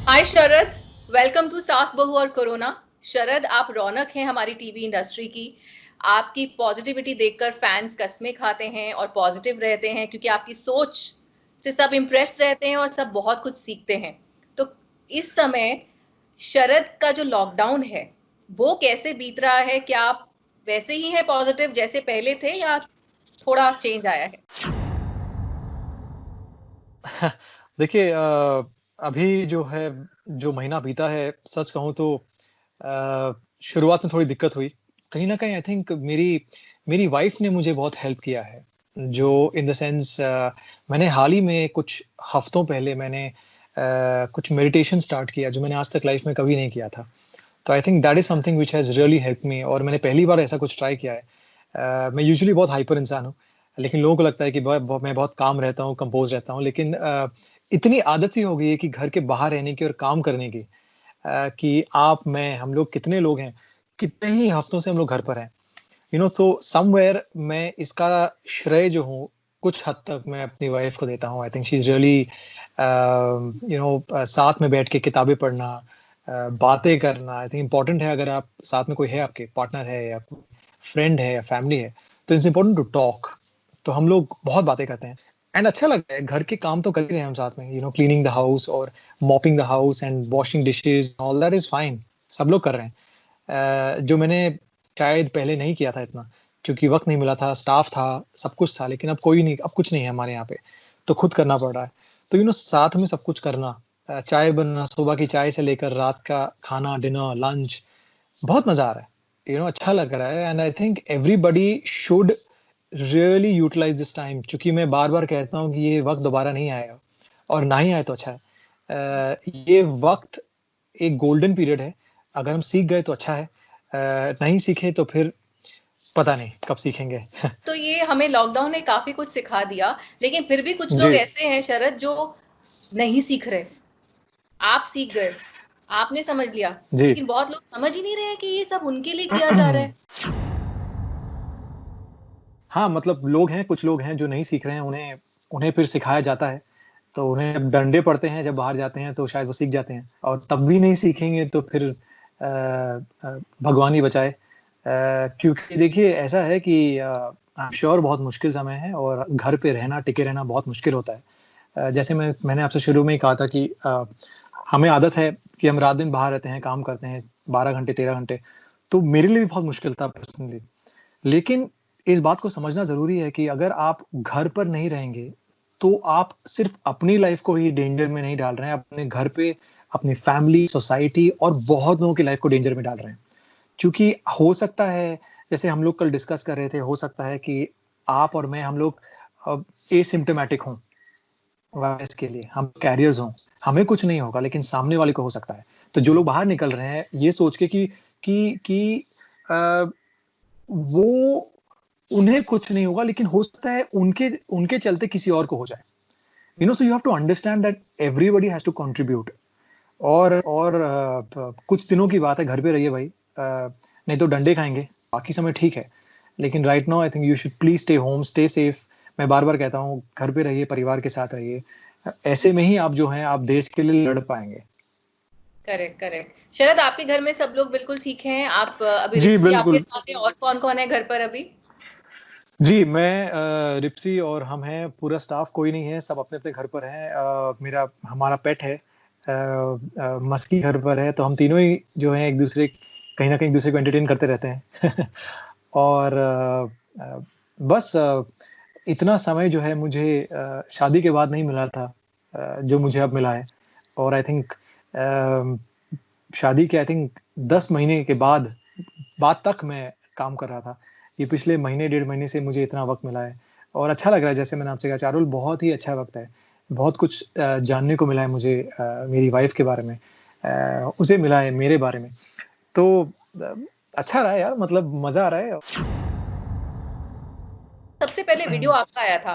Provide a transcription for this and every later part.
Hi Sharad, welcome to सास बहू और कोरोना। शरद, आप रौनक हैं हमारी टीवी इंडस्ट्री की। आपकी पॉजिटिविटी देखकर फैंस कसमें खाते हैं और पॉजिटिव रहते हैं, क्योंकि आपकी सोच से सब इम्प्रेस रहते हैं और सब बहुत कुछ सीखते हैं। तो इस समय शरद का जो लॉकडाउन है वो कैसे बीत रहा है? क्या आप वैसे ही हैं पॉजिटिव जैसे पहले थे, या थोड़ा चेंज आया है? देखिए अभी जो है, जो महीना बीता है, सच कहूँ तो शुरुआत में थोड़ी दिक्कत हुई। कहीं न कहीं आई थिंक मेरी मेरी वाइफ़ ने मुझे बहुत हेल्प किया है। जो इन द सेंस मैंने हाल ही में कुछ हफ्तों पहले मैंने कुछ मेडिटेशन स्टार्ट किया, जो मैंने आज तक लाइफ़ में कभी नहीं किया था। तो I think that is something which has really helped me और मैंने पहली बार ऐसा कुछ ट्राई किया है। मैं यूजुअली बहुत हाइपर इंसान हूँ, लेकिन लोगों को लगता है कि मैं बहुत काम रहता हूँ, कंपोज़ रहता हूँ, लेकिन इतनी आदत सी हो गई है कि घर के बाहर रहने की और काम करने की, कि आप, मैं, हम लोग कितने लोग हैं, कितने ही हफ्तों से हम लोग घर पर हैं। सो समव्हेयर मैं इसका श्रेय जो हूँ, कुछ हद तक मैं अपनी वाइफ़ को देता हूँ। I think she is really साथ में बैठ के किताबें पढ़ना, बातें करना, आई थिंक इम्पोर्टेंट है। अगर आप साथ में कोई है, आपके पार्टनर है या फ्रेंड है या फैमिली है, तो इट्स इम्पोर्टेंट टू टॉक। तो हम लोग बहुत बातें करते हैं एंड अच्छा लगता है। घर के काम तो कर ही रहे हैं हम साथ में, क्लीनिंग द हाउस और mopping the house and washing dishes, all that is fine. सब लोग कर रहे हैं। जो मैंने शायद पहले नहीं किया था इतना, क्योंकि वक़्त नहीं मिला था, स्टाफ था, सब कुछ था, लेकिन अब कुछ नहीं है हमारे यहाँ पे, तो खुद करना पड़ रहा है। तो साथ में सब कुछ करना, चाय बनना, सुबह की चाय से लेकर रात का खाना, डिनर, लंच, बहुत मज़ा आ रहा है। अच्छा लग रहा है and I think everybody should really utilise this time, क्योंकि मैं बार-बार कहता हूँ कि ये वक़्त दोबारा नहीं आएगा और ना ही आए तो अच्छा है। ये वक़्त एक गोल्डन पीरियड है। अगर हम सीख गए तो अच्छा है, नहीं सीखे तो फिर पता नहीं कब सीखेंगे। तो ये हमें लॉकडाउन ने काफी कुछ सिखा दिया, लेकिन फिर भी कुछ लोग जी, ऐसे हैं शरद जो नहीं सीख रहे। आप सीख गए, आपने समझ लिया, जी। लेकिन बहुत लोग समझ ही नहीं रहे हैं कि ये सब उनके लिए किया जा रहा है। हाँ, मतलब लोग हैं, कुछ लोग हैं जो नहीं सीख रहे हैं, उन्हें उन्हें फिर सिखाया जाता है। तो उन्हें जब डंडे पड़ते हैं, जब बाहर जाते हैं, तो शायद वो सीख जाते हैं और तब भी नहीं सीखेंगे तो फिर भगवान ही बचाए। क्योंकि देखिए ऐसा है कि आई एम श्योर बहुत मुश्किल समय है और घर पे रहना, टिके रहना बहुत मुश्किल होता है। जैसे मैंने आपसे शुरू में ही कहा था कि हमें आदत है कि हम रात-दिन बाहर रहते हैं, काम करते हैं 12 घंटे, 13 घंटे, तो मेरे लिए भी बहुत मुश्किल था पर्सनली। लेकिन इस बात को समझना ज़रूरी है कि अगर आप घर पर नहीं रहेंगे, तो आप सिर्फ़ अपनी लाइफ़ को ही डेंजर में नहीं डाल रहे हैं, अपने घर पे अपनी फैमिली, सोसाइटी और बहुत लोगों की लाइफ़ को डेंजर में डाल रहे हैं। क्योंकि हो सकता है, जैसे हम लोग कल डिस्कस कर रहे थे, हो सकता है कि आप और मैं, हम लोग एसिम्प्टोमेटिक हों वायरस के लिए, हम कैरियर्स हों। हमें कुछ नहीं होगा, लेकिन सामने वाले को हो सकता है। तो जो लोग बाहर निकल रहे हैं, ये सोच के कि अ, वो उन्हें कुछ नहीं होगा, लेकिन हो सकता है उनके उनके चलते किसी और को हो जाए। So you have to understand that everybody has to contribute. और कुछ दिनों की बात है, घर पे रहिए भाई। नहीं तो डंडे खाएँगे, बाकी समय ठीक है। लेकिन right now I think you should please stay home, stay safe. मैं बार-बार कहता हूँ, घर पे रहिए, परिवार के साथ रहिए। ऐसे में ही आप जो हैं, आप देश के लिए लड़ पाएँगे। Correct, correct. शरद, आपके घर में सब लोग बिल्कुल ठीक हैं? आप अभी जी, रिप्सी आपके बिल्कुल। साथ है, और कौन-कौन है घर पर अभी? जी, मैं रिप्सी और हम हैं, पूरा स्टाफ कोई नहीं है, सब अपने-अपने घर पर हैं। हमारा पेट है, मस्की घर पर है, तो हम तीनों ही जो हैं एक-दूसरे, कहीं न कहीं एक-दूसरे को एंटरटेन करते रहते हैं। और बस इतना समय जो है मुझे शादी के बाद नहीं मिला था, जो मुझे अब मिला है। और आई थिंक शादी के 10 महीने के बाद तक मैं काम कर रहा था। ये पिछले महीने, डेढ़ महीने से मुझे इतना वक़्त मिला है और अच्छा लग रहा है। जैसे मैंने आपसे कहा, चारुल, बहुत ही अच्छा वक़्त है। बहुत कुछ जानने को मिला है मुझे, मेरी वाइफ़ के बारे में, उसे मिला है मेरे बारे में। तो अ, अच्छा रहा है यार, मतलब मज़ा आ रहा है। सबसे पहले वीडियो आपका आया था,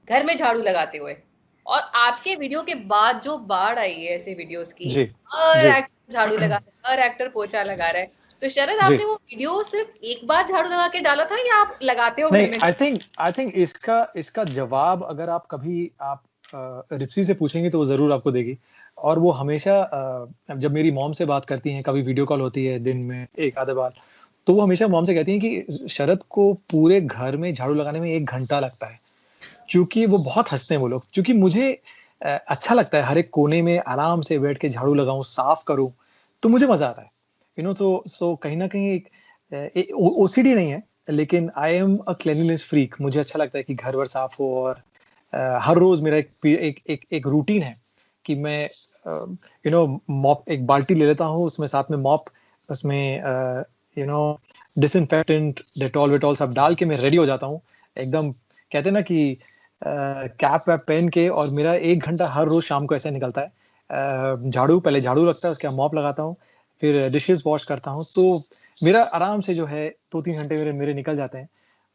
घर में झाड़ू लगाते हुए, और आपके वीडियो के बाद जो बाढ़ आई है ऐसे वीडियोज़ की, जी, हर जी, एक्टर झाड़ू लगा रहा है, हर एक्टर पोछा लगा रहा है। तो शरद, जी। आपने वो वीडियो सिर्फ़ एक बार झाड़ू लगा के डाला था, या आप लगाते हो घर नहीं, में? आई थिंक इसका इसका जवाब अगर आप कभी रिप्सी से पूछेंगे तो वो ज़रूर आपको देगी। और वो हमेशा जब मेरी मॉम से बात करती हैं, कभी वीडियो कॉल होती है दिन में 1 आधा बार, तो वो हमेशा मॉम से कहती हैं कि शरद को पूरे घर में झाड़ू लगाने में 1 घंटा लगता है। क्योंकि वो बहुत हँसते हैं वो लोग, क्योंकि मुझे अच्छा लगता है हर एक कोने में आराम से बैठ के झाड़ू लगाऊँ, साफ करूँ, तो मुझे मज़ा आता है। सो कहीं न कहीं एक ओसीडी नहीं है, लेकिन I am a cleanliness freak. मुझे अच्छा लगता है कि घर-वर साफ हो और हर रोज़ मेरा एक रूटीन है कि मैं मॉप एक बाल्टी ले लेता हूँ, उसमें साथ में मॉप, उसमें यू नो डिसइन्फेक्टेंट, डेटॉल-वेटॉल सब डाल के मैं रेडी हो जाता हूँ। एकदम कहते हैं ना कि कैप-वैप पहन के, और मेरा 1 घंटा हर रोज़ शाम को ऐसे निकलता है। पहले झाड़ू लगता है, उसके बाद मॉप लगाता हूँ, फिर डिशेज़ वॉश करता हूँ, तो मेरा आराम से जो है 2-3 घंटे मेरे मेरे निकल जाते हैं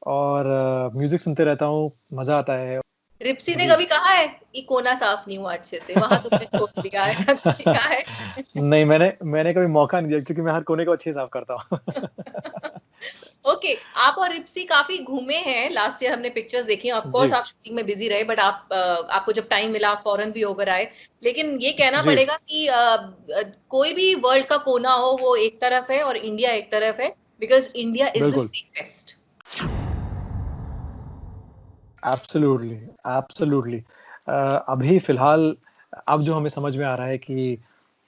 और म्यूज़िक सुनते रहता हूँ, मज़ा आता है। रिप्सी ने जी। कभी कहा है कि कोना साफ नहीं हुआ अच्छे से, वहां तुमने छोड़ दिया, ऐसा कभी कहा है? नहीं, मैंने कभी मौका नहीं दिया, क्योंकि मैं हर कोने को अच्छे से साफ करता हूँ। ओके, आप और रिप्सी काफी घूमे हैं। लास्ट ईयर हमने पिक्चर्स देखी। ऑफ कोर्स जी, आप शूटिंग में बिजी रहे, बट आपको जब टाइम मिला आप फौरन भी होकर आए। लेकिन ये कहना जी, पड़ेगा कि कोई भी वर्ल्ड का कोना हो, वो एक तरफ है और इंडिया एक तरफ है, बिकॉज इंडिया इज द बिल्कुल। सेफेस्ट। Absolutely, absolutely. अभी फ़िलहाल अब जो हमें समझ में आ रहा है कि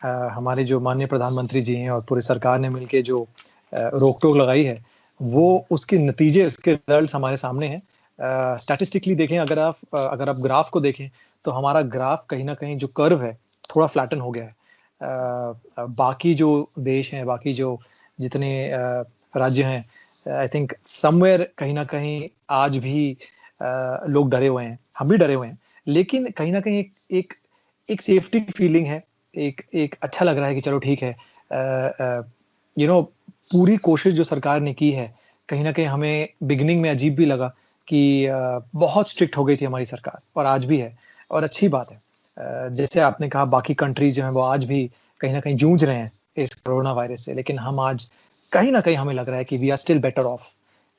हमारे जो माननीय प्रधानमंत्री जी हैं और पूरी सरकार ने मिलके जो रोक-टोक लगाई है, वो उसके नतीजे, उसके रिज़ल्ट्स हमारे सामने हैं। स्टैटिस्टिकली देखें, अगर आप ग्राफ़ को देखें, तो हमारा ग्राफ़ कहीं न कहीं जो कर्व है, थोड़ा फ्लैटन हो गया है। बाकी जो देश हैं, बाकी जो जितने राज्य हैं, आई थिंक समव्हेयर कहीं न कहीं आज भी लोग डरे हुए हैं, हम भी डरे हुए हैं। लेकिन कहीं न कहीं एक एक सेफ्टी फीलिंग है, एक एक अच्छा लग रहा है कि चलो ठीक है। यू नो पूरी कोशिश जो सरकार ने की है, कहीं न कहीं हमें बिगिनिंग में अजीब भी लगा कि बहुत स्ट्रिक्ट हो गई थी हमारी सरकार, और आज भी है, और अच्छी बात है। जैसे आपने कहा, बाकी कंट्रीज़ जो हैं वो आज भी कहीं न कहीं जूझ रहे हैं इस कोरोना वायरस से, लेकिन हम आज कहीं न कहीं हमें लग रहा है कि we are still better off.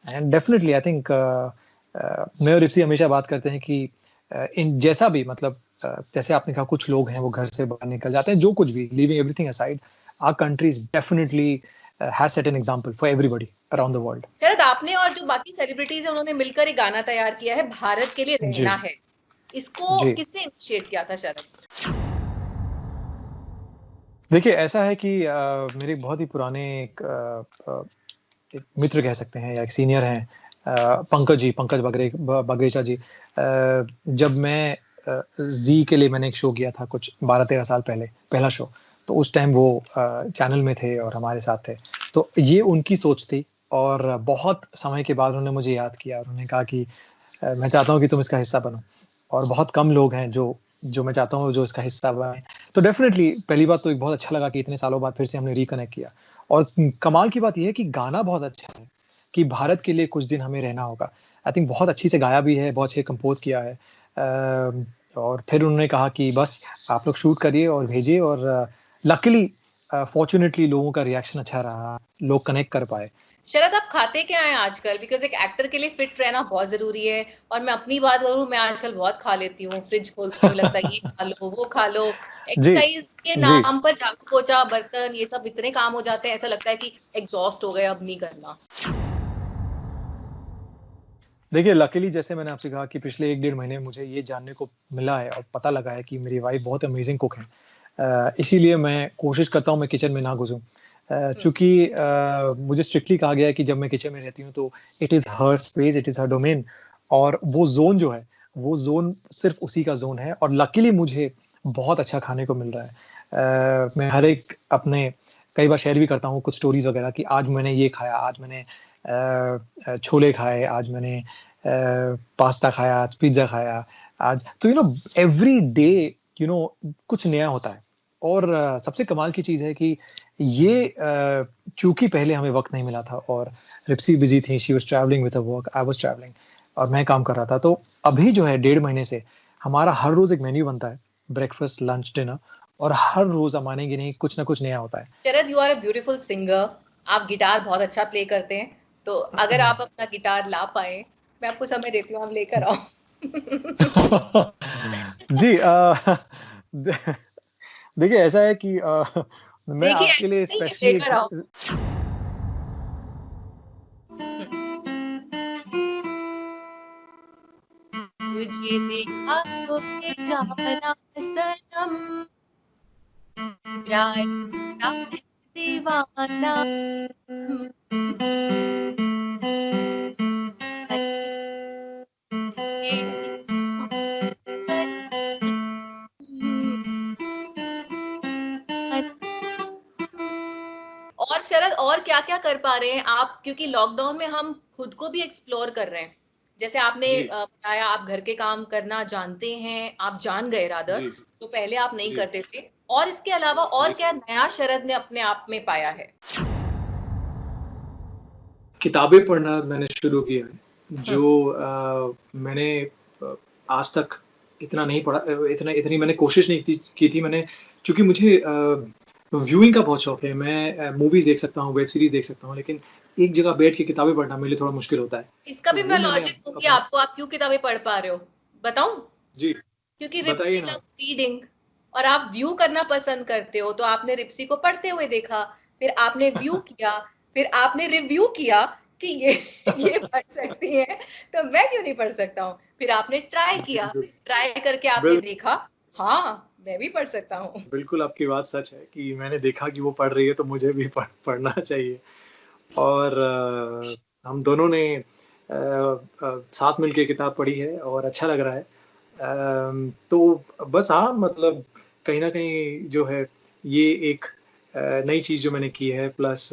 And definitely I think मैं और रिप्सी हमेशा बात करते हैं कि इन जैसा भी, मतलब जैसे आपने कहा कुछ लोग हैं वो घर से बाहर निकल जाते हैं, जो कुछ भी, leaving everything aside, our country is definitely has set an example for everybody around the world. Sharad, आपने और जो बाकी सेलिब्रिटीज है उन्होंने मिलकर एक गाना तैयार किया है, भारत के लिए जी, रहना है। इसको जी। किसने इनिशिएट किया था शरद? देखिए, ऐसा है कि मेरे बहुत ही पुराने एक मित्र कह सकते हैं, या एक सीनियर हैं, पंकज बगरेचा जी। जब मैं ज़ी के लिए मैंने एक शो किया था कुछ 12-13 साल पहले, पहला शो, तो उस टाइम वो चैनल में थे और हमारे साथ थे। तो ये उनकी सोच थी, और बहुत समय के बाद उन्होंने मुझे याद किया और उन्होंने कहा कि मैं चाहता हूँ कि तुम इसका हिस्सा बनो, और बहुत कम लोग हैं जो जो मैं चाहता हूँ जो इसका हिस्सा बने। तो डेफ़िनेटली पहली बात तो एक बहुत अच्छा लगा कि इतने सालों बाद फिर से हमने रिकनेक्ट किया, और कमाल की बात ये है कि गाना बहुत अच्छा है, कि भारत के लिए कुछ दिन हमें रहना होगा। आई थिंक बहुत अच्छी से गाया भी है, बहुत अच्छे कंपोज़ किया है। और फिर उन्होंने कहा कि बस आप लोग शूट करिए और भेजिए, और लकीली फॉर्च्यूनेटली लोगों का रिएक्शन अच्छा रहा, लोग कनेक्ट कर पाए। शरद, आप खाते क्या हैं आजकल? बिकॉज एक एक्टर के लिए फिट रहना बहुत जरूरी है। और मैं अपनी बात करूं, मैं आजकल बहुत खा लेती हूँ, फ्रिज खोलती हूँ, लगता है ये खा लो वो खा लो। जी, एक्सरसाइज के जी। नाम पर झाड़ू पोछा बर्तन ये सब इतने काम हो जाते हैं, ऐसा लगता है कि एग्जॉस्ट हो गए, अब नहीं करना। देखिए, लकीली जैसे मैंने आपसे कहा कि पिछले 1 डेढ़ महीने में मुझे ये जानने को मिला है और पता लगा है कि मेरी वाइफ़ बहुत अमेज़िंग कुक हैं। इसीलिए मैं कोशिश करता हूँ मैं किचन में ना घुसूँ। हम्म। चूँकि मुझे स्ट्रिक्टली कहा गया है कि जब मैं किचन में रहती हूँ तो it is her space, it is her domain, और वो ज़ोन जो है, वो ज़ोन सिर्फ़ उसी का ज़ोन है, और लकीली मुझे बहुत अच्छा खाने को मिल रहा है। मैं हर एक अपने कई बार शेयर भी करता हूँ कुछ स्टोरीज़ वग़ैरह कि आज मैंने ये खाया, आज मैंने छोले खाए, आज मैंने पास्ता खाया, आज पिज़्ज़ा खाया, आज तो एवरी डे कुछ नया होता है। और सबसे कमाल की चीज़ है कि ये चूँकि पहले हमें वक़्त नहीं मिला था, और रिप्सी बिज़ी थी, she was travelling with her work, I was travelling, और मैं काम कर रहा था। तो अभी जो है 1.5 महीने से हमारा हर रोज़ एक मेन्यू बनता है, ब्रेकफ़ास्ट, लंच, डिनर, और हर रोज़ आप मानेंगे नहीं, कुछ ना कुछ नया होता है। Sharad, you are a beautiful singer. आप गिटार बहुत अच्छा प्ले करते हैं। तो अगर आप अपना गिटार ला पाए, मैं आपको समय देती हूँ, आप लेकर आओ। जी, देखिए ऐसा है कि मैं देखिए आपके ऐसे लिए नहीं है, स्पेशली लेकर आओ। तुझे देखा तो ये जाना सनम, प्यार का है दीवाना। ये और शरद, और क्या क्या कर पा रहे हैं आप, क्योंकि लॉकडाउन में हम खुद को भी एक्सप्लोर कर रहे हैं। जैसे आपने जी, बताया आप घर के काम करना जानते हैं, आप जान गए रादर, जी, तो पहले आप नहीं जी, करते थे। और इसके अलावा और जी। क्या नया शरद ने अपने आप में पाया है? किताबें पढ़ना मैंने शुरू किया है, हम्म, जो मैंने अ, आज तक इतना नहीं पढ़ा, इतनी मैंने कोशिश नहीं की थी मैंने, क्योंकि मुझे व्यूइंग का बहुत शौक है। मैं मूवीज़ देख सकता हूँ, वेब सीरीज़ देख सकता हूँ, लेकिन एक जगह बैठ के किताबें पढ़ना मेरे लिए थोड़ा मुश्किल होता है। इसका तो भी वो मैं मैंने लॉजिक अब दूंगी अपना आपको, आप क्यों किताबें पढ़ पा रहे हो, बताऊं? जी, क्योंकि बताइए रिप्सी ना। लव्स रीडिंग, और आप व्यू करना पसंद करते हो, तो आपने रिप्सी को पढ़ते हुए देखा, फिर आपने व्यू किया, फिर आपने रिव्यू किया कि ये पढ़ सकती है, तो मैं क्यों नहीं पढ़ सकता हूँ। फिर आपने ट्राई किया, बिल्कुल, ट्राई करके आपने बिल देखा, हाँ मैं भी पढ़ सकता हूँ। बिल्कुल आपकी बात सच है कि मैंने देखा कि वो पढ़ रही है, तो मुझे भी पढ़ना चाहिए। और हम दोनों ने साथ मिलके किताब पढ़ी है और अच्छा लग रहा है। तो बस हाँ, मतलब कहीं न कहीं जो है ये एक नई चीज़ जो मैंने की है, प्लस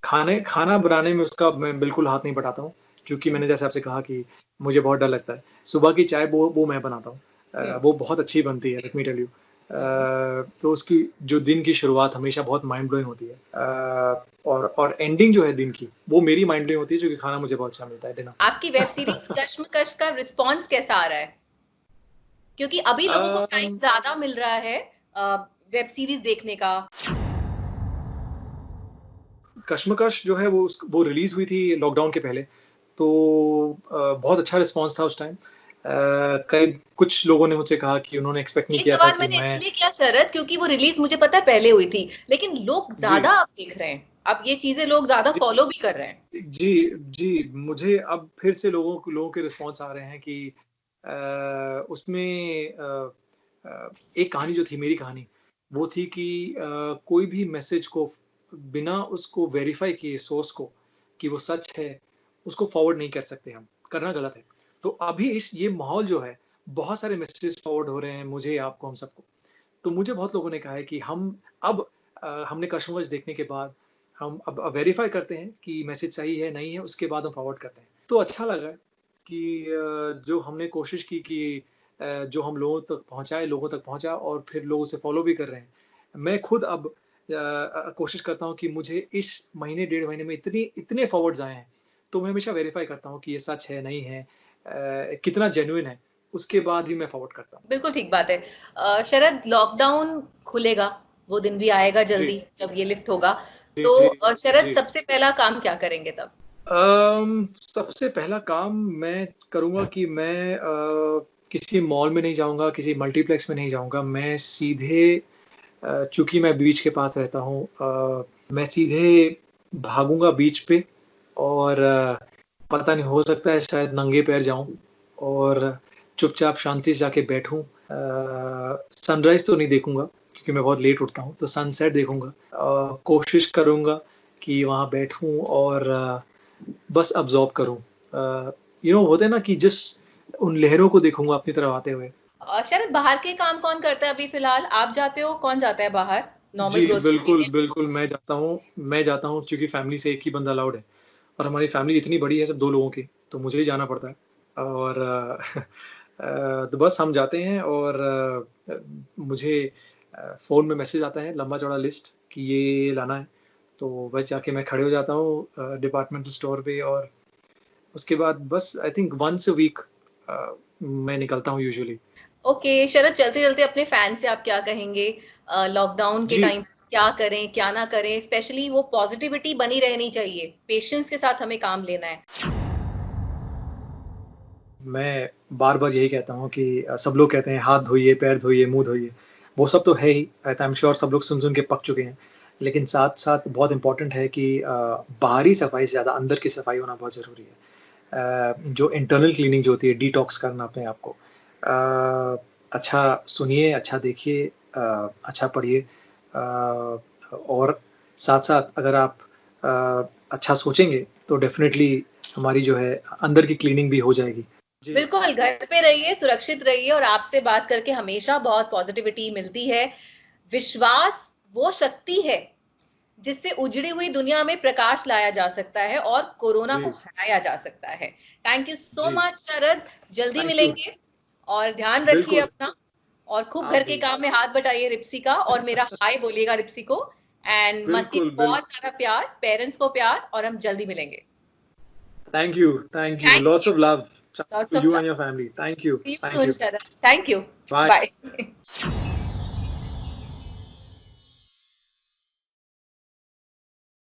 खाना बनाने में उसका मैं बिल्कुल हाथ नहीं बटाता हूँ, क्योंकि हम्म, मैंने जैसे आपसे कहा कि मुझे बहुत डर लगता है। सुबह की चाय वो मैं बनाता हूँ। हम्म, वो बहुत अच्छी बनती है, लेट मी टेल यू। हम्म। तो उसकी जो दिन की शुरुआत हमेशा बहुत माइंड ब्लोइंग होती है। और एंडिंग जो है दिन की, वो मेरी माइंड ब्लोइंग होती है, क्योंकि खाना मुझे बहुत अच्छा मिलता है, आपकी वेब डिनर। सीरीज कश्मकश का रिस्पॉन्स कैसा आ रहा है? क्योंकि अभी लोगों को टाइम अम, ज्यादा मिल रहा है वेब सीरीज देखने का। कशमकश जो है वो रिलीज़ हुई थी लॉकडाउन के पहले, तो बहुत अच्छा रिस्पॉन्स था उस टाइम। कई कुछ लोगों ने मुझसे कहा कि उन्होंने एक्सपेक्ट नहीं ये किया था सवाल कि मैंने मैं इसलिए किया शरद, क्योंकि वो रिलीज मुझे पता है पहले हुई थी, लेकिन लोग जी, ज्यादा अब देख रहे हैं, अब ये चीजें लोग ज्यादा जी, फॉलो भी कर रहे हैं। जी, जी, मुझे अब फिर से लोगों के रिस्पॉन्स आ रहे हैं कि उसमें एक कहानी जो थी, मेरी कहानी, वो थी कि कोई भी मैसेज को बिना उसको वेरीफ़ाई किए सोर्स को, कि वो सच है, उसको फॉरवर्ड नहीं कर सकते हम, करना गलत है। तो अभी ये माहौल जो है, बहुत सारे मैसेज फॉरवर्ड हो रहे हैं मुझे, आपको, हम सबको। तो मुझे बहुत लोगों ने कहा है कि हम अब हमने कशमकश देखने के बाद हम अब वेरीफाई करते हैं कि मैसेज सही है, नहीं है, उसके बाद हम फॉरवर्ड करते हैं। तो अच्छा लगा कि जो हमने कोशिश की कि जो हम लोगों तक पहुँचा और फिर लोग उसे फॉलो भी कर रहे हैं। मैं खुद अब कोशिश करता हूँ कि मुझे इस महीने, डेढ़ महीने में इतने फॉरवर्ड्स आए हैं, तो मैं हमेशा वेरीफाई करता हूँ कि ये सच है, नहीं है, कितना जेन्युइन है, उसके बाद ही मैं फॉरवर्ड करता हूँ। बिल्कुल ठीक बात है। शरद, लॉकडाउन खुलेगा, वो दिन भी आएगा जी, जल्दी जब ये लिफ्ट होगा, जी, तो जी, शरद जी। सबसे पहला काम क्या करेंगे तब? सबसे पहला काम मैं करूँगा कि मैं किसी मॉल में नहीं जाऊँगा, किसी मल्टीप्लेक्स में नहीं जाऊँगा। मैं सीधे चूँकि मैं बीच के पास रहता हूँ, मैं सीधे भागूँगा बीच पे, और पता नहीं, हो सकता है शायद नंगे पैर जाऊँ और चुपचाप शांति से जाके बैठूँ। सनराइज़ तो नहीं देखूँगा, क्योंकि मैं बहुत लेट उठता हूँ, तो सनसेट देखूँगा। कोशिश करूँगा कि वहाँ बैठूँ और बस अब्ज़ॉर्ब करूँ। होता है ना कि उन लहरों को देखूँगा अपनी तरफ आते हुए। शरद, बाहर के काम कौन करता है अभी फिलहाल? आप जाते हो, कौन जाता है बाहर नॉर्मल जी, ग्रोसरी बिल्कुल, लेने? बिल्कुल, मैं जाता हूँ, क्योंकि फैमिली से एक ही बंदा अलाउड है, और हमारी फैमिली इतनी बड़ी है, सिर्फ़ 2 लोगों की, तो मुझे ही जाना पड़ता है। और तो बस हम जाते हैं, और मुझे फ़ोन में मैसेज आता है, लंबा-चौड़ा लिस्ट कि ये लाना है, तो बस जाके मैं खड़े हो जाता हूँ डिपार्टमेंटल स्टोर पे, और उसके बाद बस I think once a week मैं निकलता हूँ यूजुअली। ओके शरद, चलते चलते अपने फैन से आप क्या कहेंगे? लॉकडाउन के जी, टाइम क्या करें क्या ना करें, स्पेशली वो पॉजिटिविटी बनी रहनी चाहिए, पेशेंस के साथ हमें काम लेना है। मैं बार-बार यही कहता हूँ कि सब लोग कहते हैं हाथ धोइए, पैर धोइए, मुँह धोइए। वो सब तो है ही, आई एम श्योर सब लोग सुन-सुन के पक चुके हैं। लेकिन साथ-साथ बहुत इम्पोर्टेंट है कि बाहरी सफाई से ज़्यादा अंदर की सफाई होना बहुत ज़रूरी है। जो इंटरनल क्लीनिंग जो होती है, डिटॉक्स करना अपने आप को। अच्छा सुनिए, अच्छा देखिए, अच्छा पढ़िए, और साथ-साथ अगर आप अच्छा सोचेंगे तो डेफ़िनेटली हमारी जो है अंदर की क्लीनिंग भी हो जाएगी। जी। बिल्कुल, घर पे रहिए, सुरक्षित रहिए और आपसे बात करके हमेशा बहुत पॉजिटिविटी मिलती है। विश्वास वो शक्ति है जिससे उजड़ी हुई दुनिया में प्रकाश लाया जा सकता है और कोरोना को जी, हराया जा सकता है। थैंक यू सो जी। मच शरद, जल्दी थैंक यू। मिलेंगे और ध्यान रखिए बिल्कुल, अपना और खूब आप घर के भी। काम में हाथ बटाइए रिप्सी का और मेरा हाय बोलिएगा रिप्सी को एंड मस्ती बिल्कुल, में बहुत सारा प्यार, पेरेंट्स को प्यार और हम जल्दी मिलेंगे। Thank you, thank you. Thank lots you. Of love lots to of you love. And your family. Thank you, see you thank soon you. Sharad. Thank you. Bye. Bye.